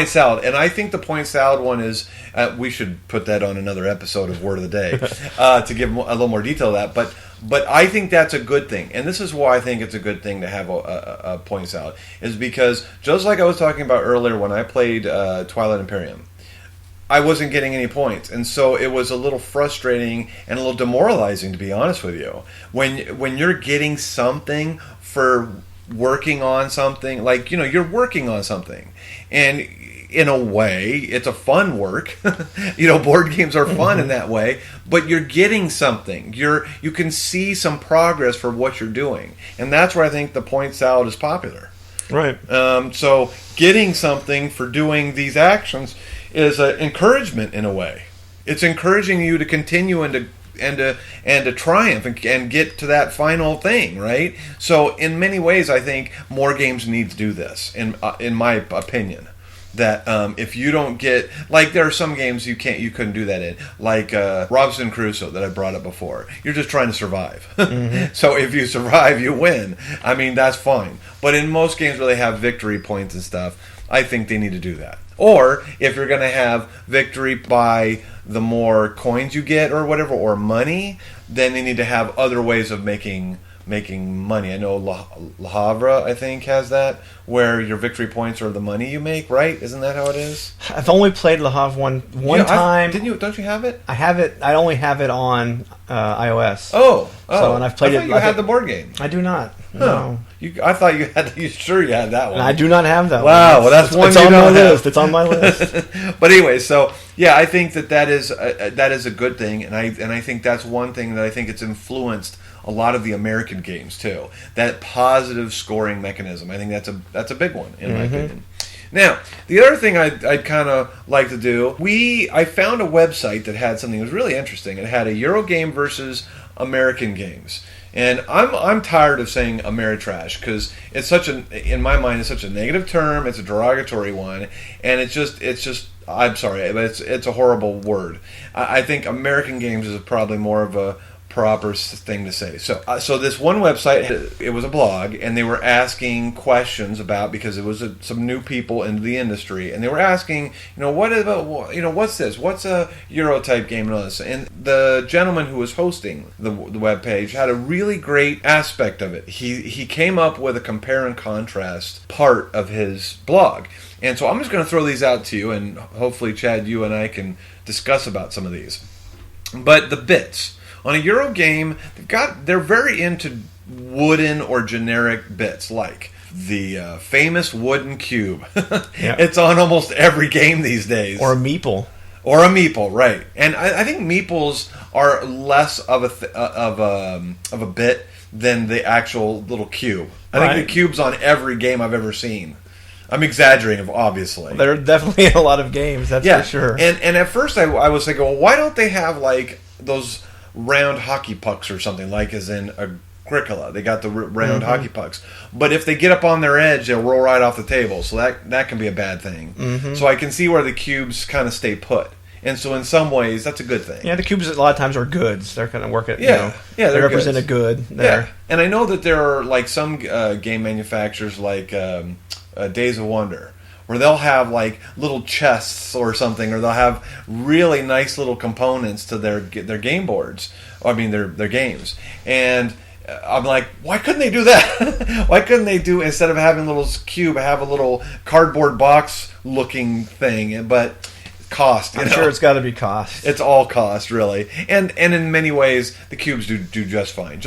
salad, and I think the point salad one is. We should put that on another episode of Word of the Day to give a little more detail to that. But I think that's a good thing, and this is why I think it's a good thing to have a point salad, is because just like I was talking about earlier when I played Twilight Imperium. I wasn't getting any points, and so it was a little frustrating and a little demoralizing, to be honest with you. When you're getting something for working on something, like you're working on something, and in a way, it's a fun work. Board games are fun in that way, but you're getting something. You can see some progress for what you're doing, and that's where I think the point salad is popular. Right. So getting something for doing these actions is an encouragement in a way. It's encouraging you to continue and to triumph and get to that final thing, right? So in many ways, I think more games need to do this. In my opinion, that if you don't get, like, there are some games you couldn't do that in, like Robinson Crusoe that I brought up before. You're just trying to survive. So if you survive, you win. I mean, that's fine. But in most games where they have victory points and stuff, I think they need to do that. Or if you're going to have victory by the more coins you get or whatever, or money, then they need to have other ways of making money. I know Le Havre, I think, has that, where your victory points are the money you make, right? Isn't that how it is? I've only played Le Havre one time. Don't you have it? I have it. I only have it on iOS. Oh. So, and I've played I thought you had the board game. I do not. No. I thought you had. You sure you had that one? I do not have that one. Wow, well, that's one it's you on don't my have. list. It's on my list. But anyway, so yeah, I think that is a good thing, and I think that's one thing that I think it's influenced a lot of the American games too. That positive scoring mechanism. I think that's a big one in my opinion. Now, the other thing I'd kind of like to do, I found a website that had something that was really interesting. It had a Eurogame versus American games. And I'm tired of saying Ameritrash because it's in my mind, it's such a negative term. It's a derogatory one, and it's just. I'm sorry, but it's a horrible word. I think American games is probably more of a proper thing to say. So this one website, it was a blog, and they were asking questions about, because it was some new people into the industry, and they were asking, what's this? What's a Euro type game and all this? And the gentleman who was hosting the web page had a really great aspect of it. He came up with a compare and contrast part of his blog. And so I'm just going to throw these out to you, and hopefully, Chad, you and I can discuss about some of these. But the bits. On a Euro game, they're very into wooden or generic bits, like the famous wooden cube. Yeah. It's on almost every game these days. Or a meeple. Right. And I think meeples are less of a bit than the actual little cube. I think the cube's on every game I've ever seen. I'm exaggerating, obviously. They're definitely in a lot of games, that's for sure. And at first I was thinking, well, why don't they have like those round hockey pucks or something, like as in Agricola? They got the round hockey pucks. But if they get up on their edge, they'll roll right off the table. So that can be a bad thing. So I can see where the cubes kind of stay put. And so in some ways, that's a good thing. Yeah, the cubes a lot of times are goods. They're kind of working. They represent a good there. Yeah. And I know that there are like some game manufacturers like Days of Wonder, where they'll have like little chests or something, or they'll have really nice little components to their game boards. I mean, their games. And I'm like, why couldn't they do that? Why couldn't they do, instead of having a little cube, have a little cardboard box looking thing? But cost. I'm sure it's got to be cost. It's all cost, really. And in many ways, the cubes do just fine.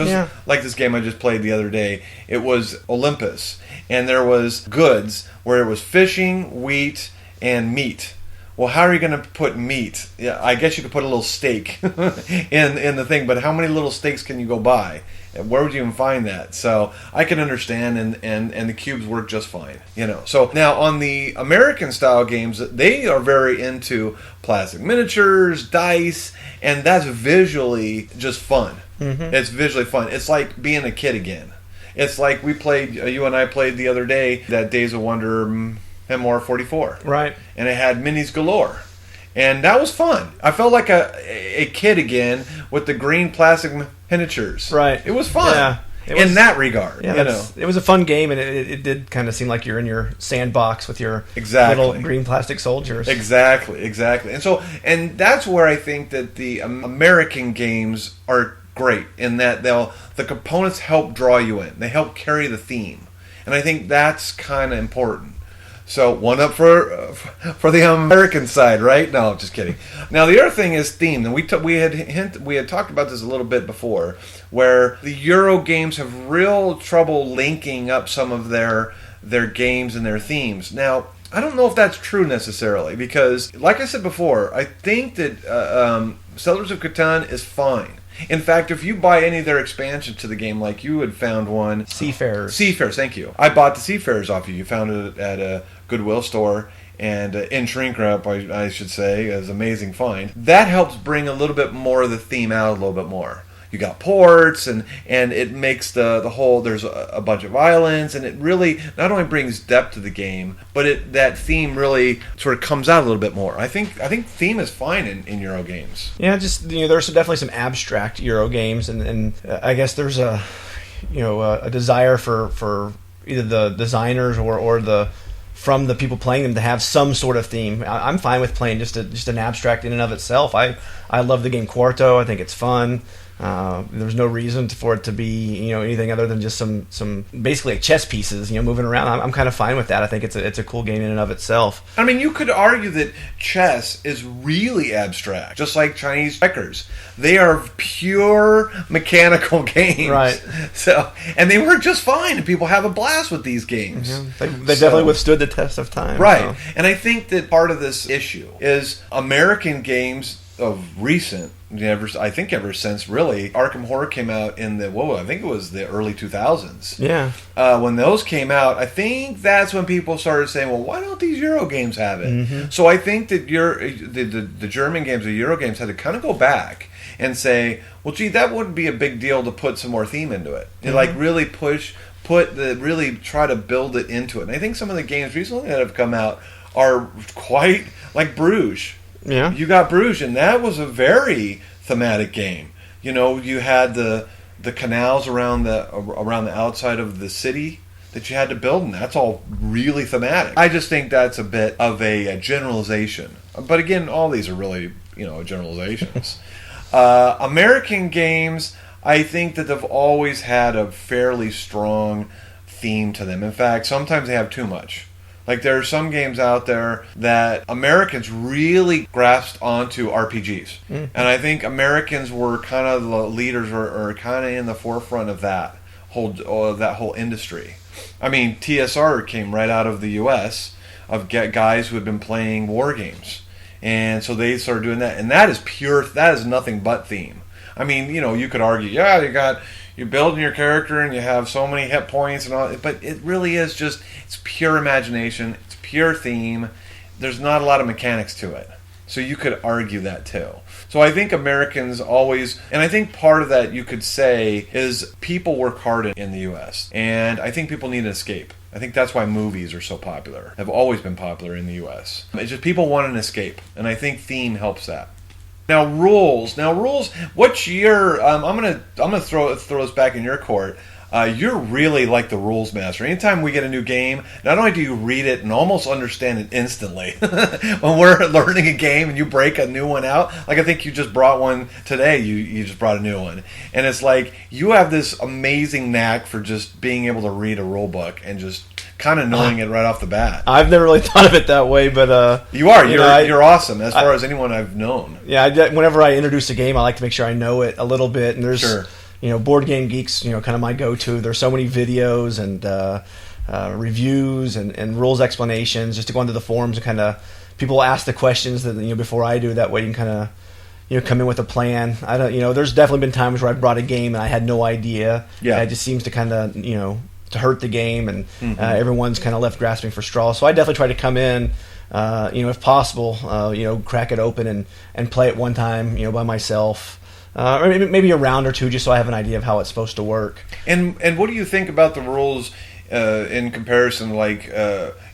Like this game I just played the other day, it was Olympus. And there was goods where it was fishing, wheat, and meat. Well, how are you going to put meat? Yeah, I guess you could put a little steak in the thing, but how many little steaks can you go buy? Where would you even find that? So I can understand, and the cubes work just fine. So now on the American style games, they are very into plastic miniatures, dice, and that's visually just fun. Mm-hmm. It's visually fun. It's like being a kid again. It's like you and I played the other day, that Days of Wonder Memoir 44. Right. And it had minis galore. And that was fun. I felt like a kid again with the green plastic miniatures. Right. It was fun. Yeah. In that regard. Yeah, it was a fun game, and it did kind of seem like you're in your sandbox with your little green plastic soldiers. Exactly. And that's where I think that the American games are great, in that the components help draw you in. They help carry the theme. And I think that's kind of important. So one up for the American side, right? No, just kidding. Now the other thing is theme, and we had talked about this a little bit before, where the Euro games have real trouble linking up some of their games and their themes. Now I don't know if that's true necessarily, because like I said before, I think that Settlers of Catan is fine. In fact, if you buy any of their expansion to the game, like you had found one... Seafarers, thank you. I bought the Seafarers off you. You found it at a Goodwill store, and in shrink wrap, I should say, is an amazing find. That helps bring a little bit more of the theme out a little bit more. You got ports, and it makes the whole, there's a bunch of islands, and it really not only brings depth to the game, but that theme really sort of comes out a little bit more. I think theme is fine in Euro games. Yeah, just there's definitely some abstract Euro games, and I guess there's a desire for either the designers or from the people playing them to have some sort of theme. I'm fine with playing just an abstract in and of itself. I love the game Quarto. I think it's fun. There's no reason for it to be anything other than just some basically like chess pieces moving around. I'm kind of fine with that. I think it's a cool game in and of itself. I mean, you could argue that chess is really abstract, just like Chinese checkers. They are pure mechanical games, right? So, and they work just fine, and people have a blast with these games. Mm-hmm. They definitely withstood the test of time, right? So. And I think that part of this issue is American games of recent. I think ever since really Arkham Horror came out in I think it was the early 2000s. Yeah. When those came out, I think that's when people started saying, well, why don't these Euro games have it? Mm-hmm. So I think that the German games, the Euro games, had to kind of go back and say, well, gee, that wouldn't be a big deal to put some more theme into it. Mm-hmm. Like really really try to build it into it. And I think some of the games recently that have come out are quite like Bruges. Yeah, you got Bruges, and that was a very thematic game. You had the canals around the outside of the city that you had to build, and that's all really thematic. I just think that's a bit of a generalization. But again, all these are really generalizations. American games, I think that they've always had a fairly strong theme to them. In fact, sometimes they have too much. Like there are some games out there that Americans really grasped onto RPGs. Mm. And I think Americans were kind of the leaders or kind of in the forefront of that whole industry. I mean, TSR came right out of the US of guys who had been playing war games. And so they started doing that. And that is nothing but theme. I mean, you could argue, you're building your character and you have so many hit points and all, but it really is just, it's pure imagination, it's pure theme. There's not a lot of mechanics to it. So you could argue that too. So I think Americans always, and I think part of that you could say is people work hard in the US, and I think people need an escape. I think that's why movies are so popular, have always been popular in the US. It's just people want an escape, and I think theme helps that. Now rules. What's your? I'm gonna throw this back in your court. You're really like the rules master. Anytime we get a new game, not only do you read it and almost understand it instantly, when we're learning a game and you break a new one out, like I think you just brought one today. You just brought a new one, and it's like you have this amazing knack for just being able to read a rule book and just kind of knowing it right off the bat. I've never really thought of it that way, but you are. You're awesome as far as anyone I've known. Yeah, whenever I introduce a game, I like to make sure I know it a little bit. And there's, sure. Board Game Geek's, kind of my go-to. There's so many videos and reviews and rules explanations just to go into the forums and kind of people ask the questions that before I do. That way you can kind of come in with a plan. I don't, there's definitely been times where I brought a game and I had no idea. Yeah. It just seems to kind of, to hurt the game, and everyone's kind of left grasping for straws. So I definitely try to come in, if possible, crack it open and play it one time, by myself. Or maybe a round or two, just so I have an idea of how it's supposed to work. And what do you think about the rules in comparison, like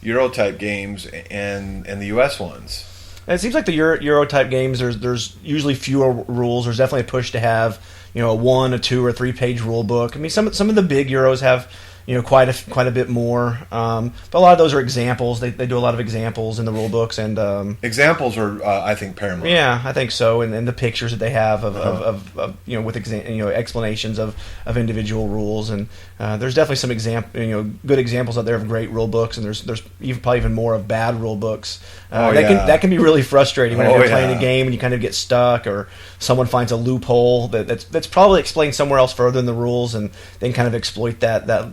Euro type games and the US ones? It seems like the Euro type games, there's usually fewer rules. There's definitely a push to have a 1, a 2, or 3 page rule book. I mean, some of the big Euros have quite a bit more. But a lot of those are examples. They do a lot of examples in the rule books, and examples are I think paramount. Yeah, I think so. And the pictures that they have of with explanations of individual rules, and there's definitely some good examples out there of great rule books, and there's probably even more of bad rule books. That can be really frustrating when you're playing a game and you kind of get stuck, or someone finds a loophole that's probably explained somewhere else further in the rules, and then kind of exploit that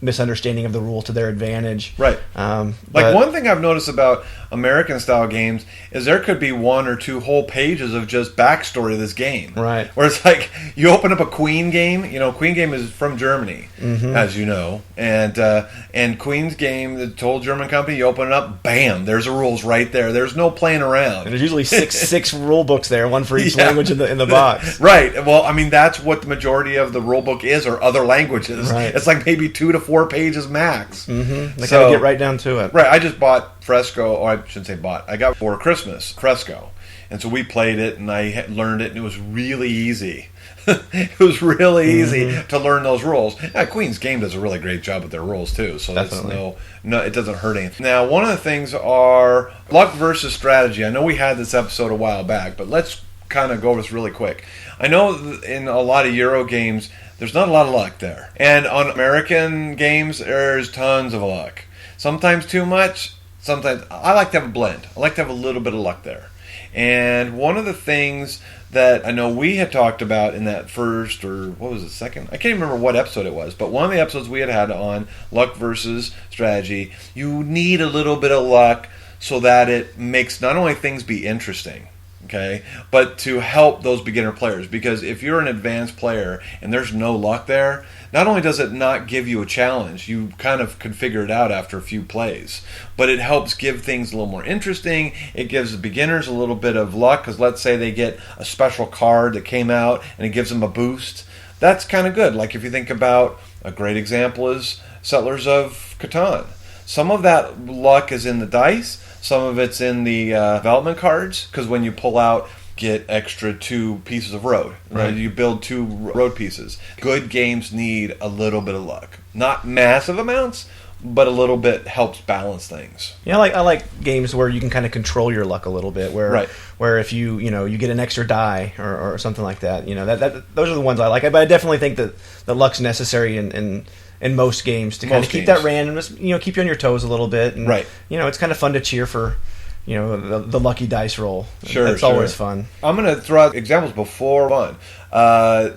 misunderstanding of the rule to their advantage. Right. One thing I've noticed about American style games is there could be 1 or 2 whole pages of just backstory of this game. Right. Where it's like you open up a Queen game. Queen game is from Germany, as you know, and Queen's game, the whole German company. You open it up, bam, there's the rules right there. There's no playing around. And there's usually six rule books there, one for each language in the box. Right. Well, I mean that's what the majority of the rule book is, or other languages. Right. It's like maybe 2 to 4 pages max. Mm-hmm. They kind of get right down to it. Right. I just bought Fresco, or I shouldn't say bought. I got for Christmas Fresco, and so we played it, and I learned it, and it was really easy. It was really easy to learn those rules. Queen's Game does a really great job with their rules too, so that's it doesn't hurt anything. Now, one of the things are luck versus strategy. I know we had this episode a while back, but let's kind of go over this really quick. I know in a lot of Euro games, there's not a lot of luck there, and on American games, there's tons of luck. Sometimes too much. Sometimes I like to have a blend. I like to have a little bit of luck there. And one of the things that I know we had talked about in that first, or what was it, second? I can't remember what episode it was, but one of the episodes we had on luck versus strategy, you need a little bit of luck so that it makes not only things be interesting, okay, but to help those beginner players. Because if you're an advanced player and there's no luck there, not only does it not give you a challenge, you kind of can figure it out after a few plays, but it helps give things a little more interesting. It gives the beginners a little bit of luck, because let's say they get a special card that came out and it gives them a boost. That's kind of good. Like if you think about, a great example is Settlers of Catan. Some of that luck is in the dice, some of it's in the development cards, because when you pull out, get extra 2 pieces of road. Right? You build 2 road pieces. Good games need a little bit of luck. Not massive amounts, but a little bit helps balance things. Yeah, I like games where you can kind of control your luck a little bit. Where if you get an extra die or something like that, those are the ones I like. But I definitely think that the luck's necessary in most games to kind of keep that randomness. Keep you on your toes a little bit. And, right. It's kind of fun to cheer for. The lucky dice roll. Sure, It's always fun. I'm going to throw out examples before fun.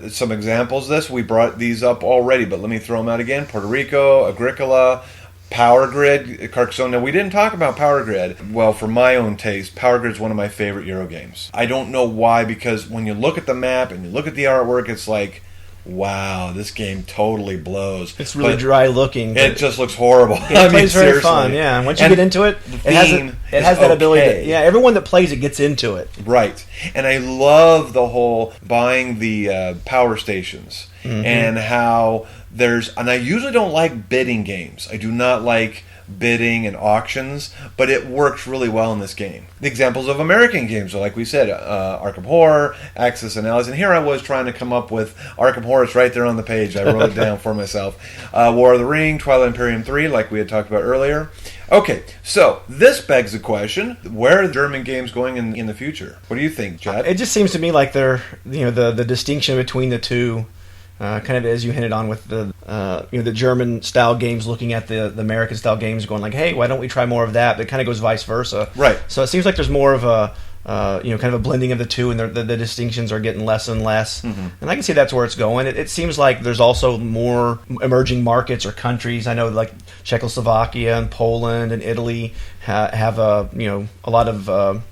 Some examples of this. We brought these up already, but let me throw them out again. Puerto Rico, Agricola, Power Grid, Carcassonne. Now, we didn't talk about Power Grid. Well, for my own taste, Power Grid is one of my favorite Euro games. I don't know why, because when you look at the map and you look at the artwork, it's like, wow, this game totally blows. It's really dry looking. It just looks horrible. It plays very fun, yeah. And once you get into it, it has that ability. Yeah, everyone that plays it gets into it. Right. And I love the whole buying the power stations and how and I usually don't like bidding games. I do not like bidding and auctions, but it works really well in this game. The examples of American games are, like we said, Arkham Horror, Axis and Allies, and here I was trying to come up with Arkham Horror. It's right there on the page. I wrote it down for myself. War of the Ring, Twilight Imperium 3, like we had talked about earlier. Okay, so this begs the question: where are German games going in the future? What do you think, Chad? It just seems to me like they're the distinction between the two. Kind of as you hinted on with the the German style games looking at the American style games, going like, hey, why don't we try more of that? But it kind of goes vice versa. Right. So it seems like there's more of a kind of a blending of the two, and the distinctions are getting less and less. And I can see that's where it's going. It seems like there's also more emerging markets or countries. I know like Czechoslovakia and Poland and Italy have a lot of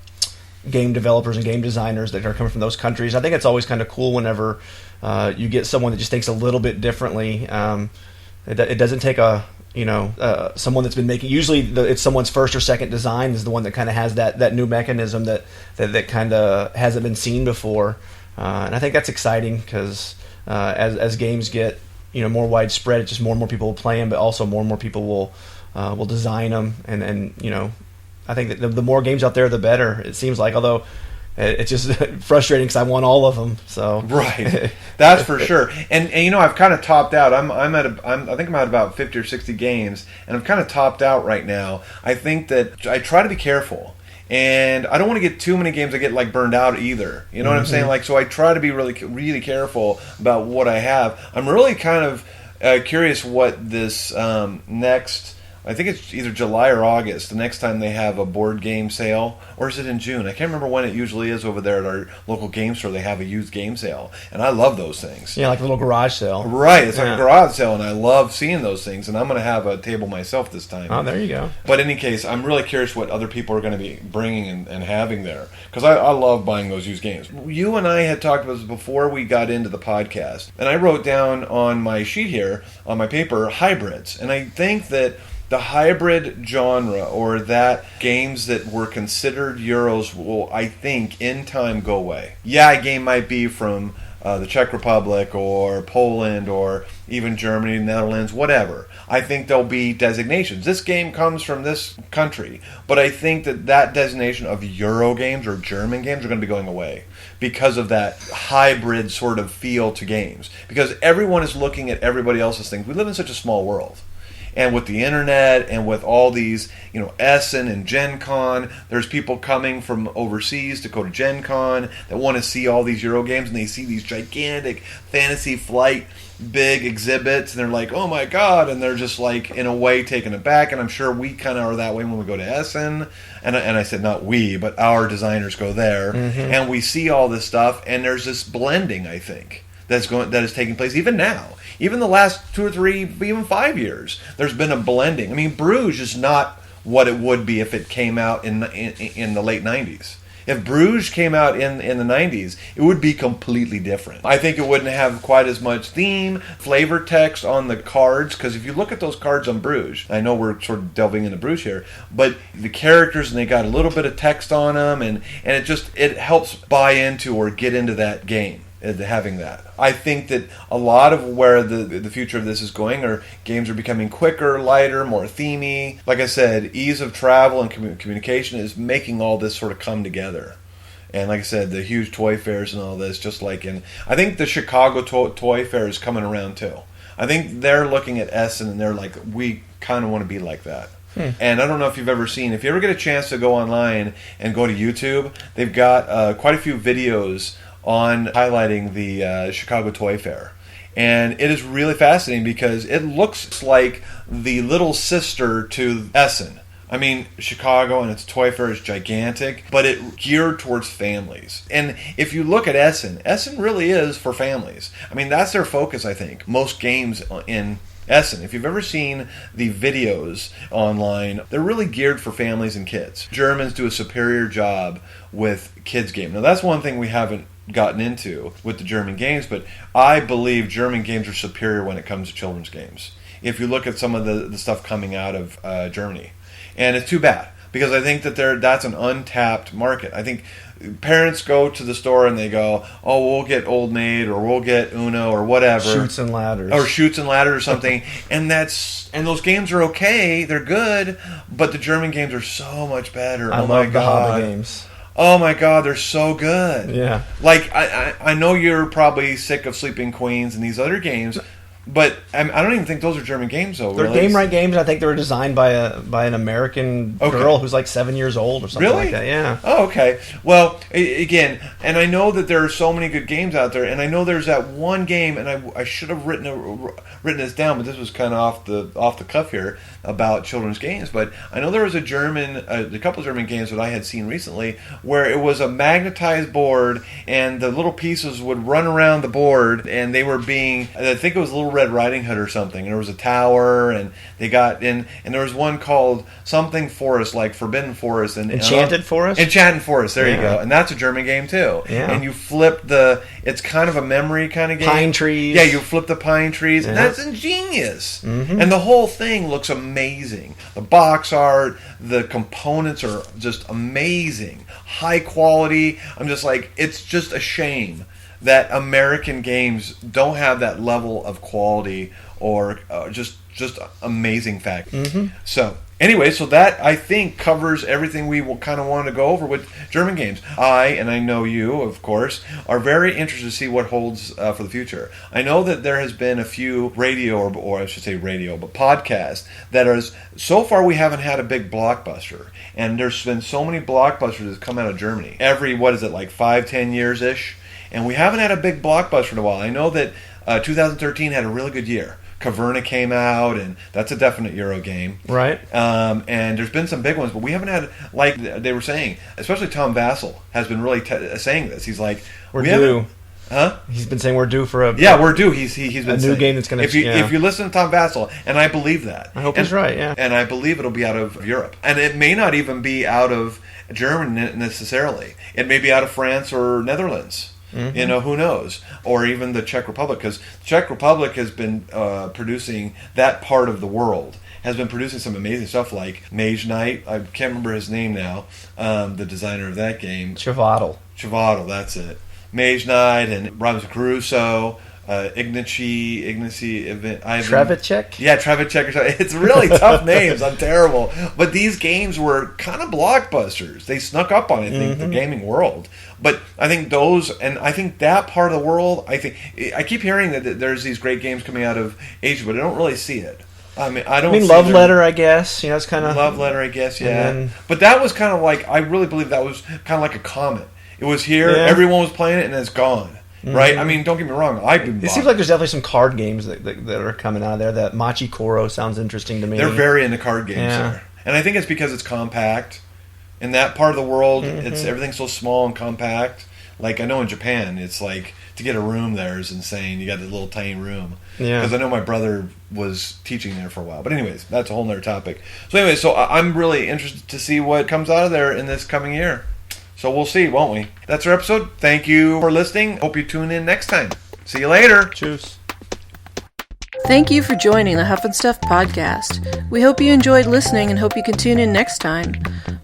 game developers and game designers that are coming from those countries. I think it's always kind of cool whenever you get someone that just thinks a little bit differently. It doesn't take someone that's been making. Usually, it's someone's first or second design is the one that kind of has that new mechanism that kind of hasn't been seen before, and I think that's exciting because as games get more widespread, it's just more and more people will play them, but also more and more people will design them, and I think that the more games out there, the better. It seems like, although it's just frustrating because I want all of them. So right, that's for sure. And I've kind of topped out. I think I'm at about 50 or 60 games, and I'm kind of topped out right now. I think that I try to be careful, and I don't want to get too many games that get like burned out either. You know what I'm saying? Like, so I try to be really, really careful about what I have. I'm really kind of curious what this next. I think it's either July or August, the next time they have a board game sale. Or is it in June? I can't remember when it usually is over there at our local game store. They have a used game sale. And I love those things. Yeah, like a little garage sale. Right. It's like a garage sale, and I love seeing those things. And I'm going to have a table myself this time. Oh, there you go. But in any case, I'm really curious what other people are going to be bringing and having there. Because I love buying those used games. You and I had talked about this before we got into the podcast. And I wrote down on my sheet here, on my paper, hybrids. And I think that the hybrid genre, or that games that were considered Euros, will, I think, in time go away. Yeah, a game might be from the Czech Republic or Poland or even Germany, Netherlands, whatever. I think there'll be designations. This game comes from this country, but I think that designation of Euro games or German games are going to be going away because of that hybrid sort of feel to games. Because everyone is looking at everybody else's things. We live in such a small world. And with the internet and with all these, Essen and Gen Con, there's people coming from overseas to go to Gen Con that want to see all these Euro games, and they see these gigantic Fantasy Flight big exhibits, and they're like, oh my God, and they're just like, in a way, taken aback. And I'm sure we kind of are that way when we go to Essen. And I said not we, but our designers go there, and we see all this stuff, and there's this blending, I think, that is taking place even now. Even the last 2 or 3, even 5 years, there's been a blending. I mean, Bruges is not what it would be if it came out in the late 90s. If Bruges came out in the 90s, it would be completely different. I think it wouldn't have quite as much theme, flavor text on the cards, because if you look at those cards on Bruges, I know we're sort of delving into Bruges here, but the characters, and they got a little bit of text on them, and it helps buy into or get into that game. Having that, I think that a lot of where the future of this is going are games are becoming quicker, lighter, more themey. Like I said, ease of travel and communication is making all this sort of come together. And like I said, the huge toy fairs and all this, just like I think the Chicago toy fair is coming around too. I think they're looking at Essen and they're like, we kind of want to be like that. And I don't know if you've ever seen, if you ever get a chance to go online and go to YouTube, they've got quite a few videos on highlighting the Chicago Toy Fair. And it is really fascinating because it looks like the little sister to Essen. I mean, Chicago and its toy fair is gigantic, but it geared towards families. And if you look at Essen really is for families. I mean, that's their focus, I think. Most games in Essen, if you've ever seen the videos online, they're really geared for families and kids. Germans do a superior job with kids' games. Now, that's one thing we haven't gotten into with the German games, but I believe German games are superior when it comes to children's games. If you look at some of the stuff coming out of Germany. And it's too bad, because I think that that's an untapped market. I think parents go to the store and they go, oh, we'll get Old Maid, or we'll get Uno, or whatever. Shoots and Ladders. Or something. and those games are okay, they're good, but the German games are so much better. I love the hobby games. Oh my God, they're so good. Yeah. Like, I know you're probably sick of Sleeping Queens and these other games, but I don't even think those are German games, though. They're Game Right games. I think they were designed by an American girl who's like 7 years old or something like that. Yeah. Oh, okay. Well, again, and I know that there are so many good games out there, and I know there's that one game, and I should have written this down, but this was kind of off the cuff here about children's games. But I know there was a couple of German games that I had seen recently where it was a magnetized board, and the little pieces would run around the board, and they were I think it was little Red Riding Hood or something. And there was a tower, and they got in, and there was one called something Forest, like Forbidden Forest, and Enchanted Forest. Enchanted Forest. There you go. And that's a German game too. Yeah. And you flip it's kind of a memory kind of game. Pine trees. Yeah, you flip the pine trees, and that's ingenious. And the whole thing looks amazing. The box art, the components are just amazing, high quality. I'm just like, it's just a shame that American games don't have that level of quality or just amazing fact. So anyway, so that I think covers everything we will kind of want to go over with German games. And I know you, of course, are very interested to see what holds for the future. I know that there has been a few radio, or I should say radio, but podcasts that are, so far we haven't had a big blockbuster. And there's been so many blockbusters that have come out of Germany. Every, what is it, like 5-10 years-ish? And we haven't had a big blockbuster in a while. I know that 2013 had a really good year. Caverna came out, and that's a definite Euro game. Right. And there's been some big ones, but we haven't had, like they were saying, especially Tom Vassell has been really saying this. He's like, we're due. Huh? He's been saying we're due for a... Yeah, we're due. He's been a new saying, game that's going to... If you listen to Tom Vassell, and I believe that. I hope he's right, yeah. And I believe it'll be out of Europe. And it may not even be out of Germany necessarily. It may be out of France or Netherlands. You know, who knows? Or even the Czech Republic, because the Czech Republic has been producing, that part of the world has been producing some amazing stuff like Mage Knight. I can't remember his name now, the designer of that game. Chivadel, that's it. Mage Knight and Robinson Crusoe, Ignacy, Trevicek? Yeah, Trevicek or something. It's really tough names. I'm terrible. But these games were kind of blockbusters. They snuck up on, I think, the gaming world. But I think those, and I think that part of the world, I keep hearing that there's these great games coming out of Asia, but I don't really see it. I mean, Love Letter, I guess. You know, it's kind of... Love Letter, I guess, yeah. But that was kind of like, I really believe that was kind of like a comet. It was here, everyone was playing it, and it's gone. Right? I mean, don't get me wrong. It seems like there's definitely some card games that are coming out of there. That Machi Koro sounds interesting to me. They're very into card games there. And I think it's because it's compact. In that part of the world, it's everything's so small and compact. Like, I know in Japan, it's like, to get a room there is insane. You got this little tiny room. Yeah. Because I know my brother was teaching there for a while. But anyways, that's a whole nother topic. So anyway, I'm really interested to see what comes out of there in this coming year. So we'll see, won't we? That's our episode. Thank you for listening. Hope you tune in next time. See you later. Cheers. Thank you for joining the Huff-In-Stuff podcast. We hope you enjoyed listening and hope you can tune in next time.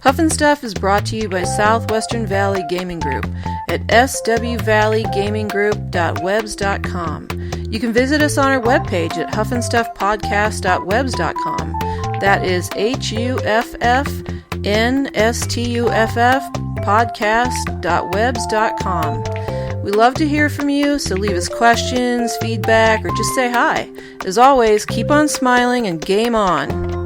Huff-In-Stuff is brought to you by Southwestern Valley Gaming Group at swvalleygamingsgroup.webs.com. You can visit us on our webpage at huffandstuffpodcast.webs.com. That is HUFFNSTUFF podcast.webs.com. We love to hear from you, so leave us questions, feedback, or just say hi. As always, keep on smiling and game on.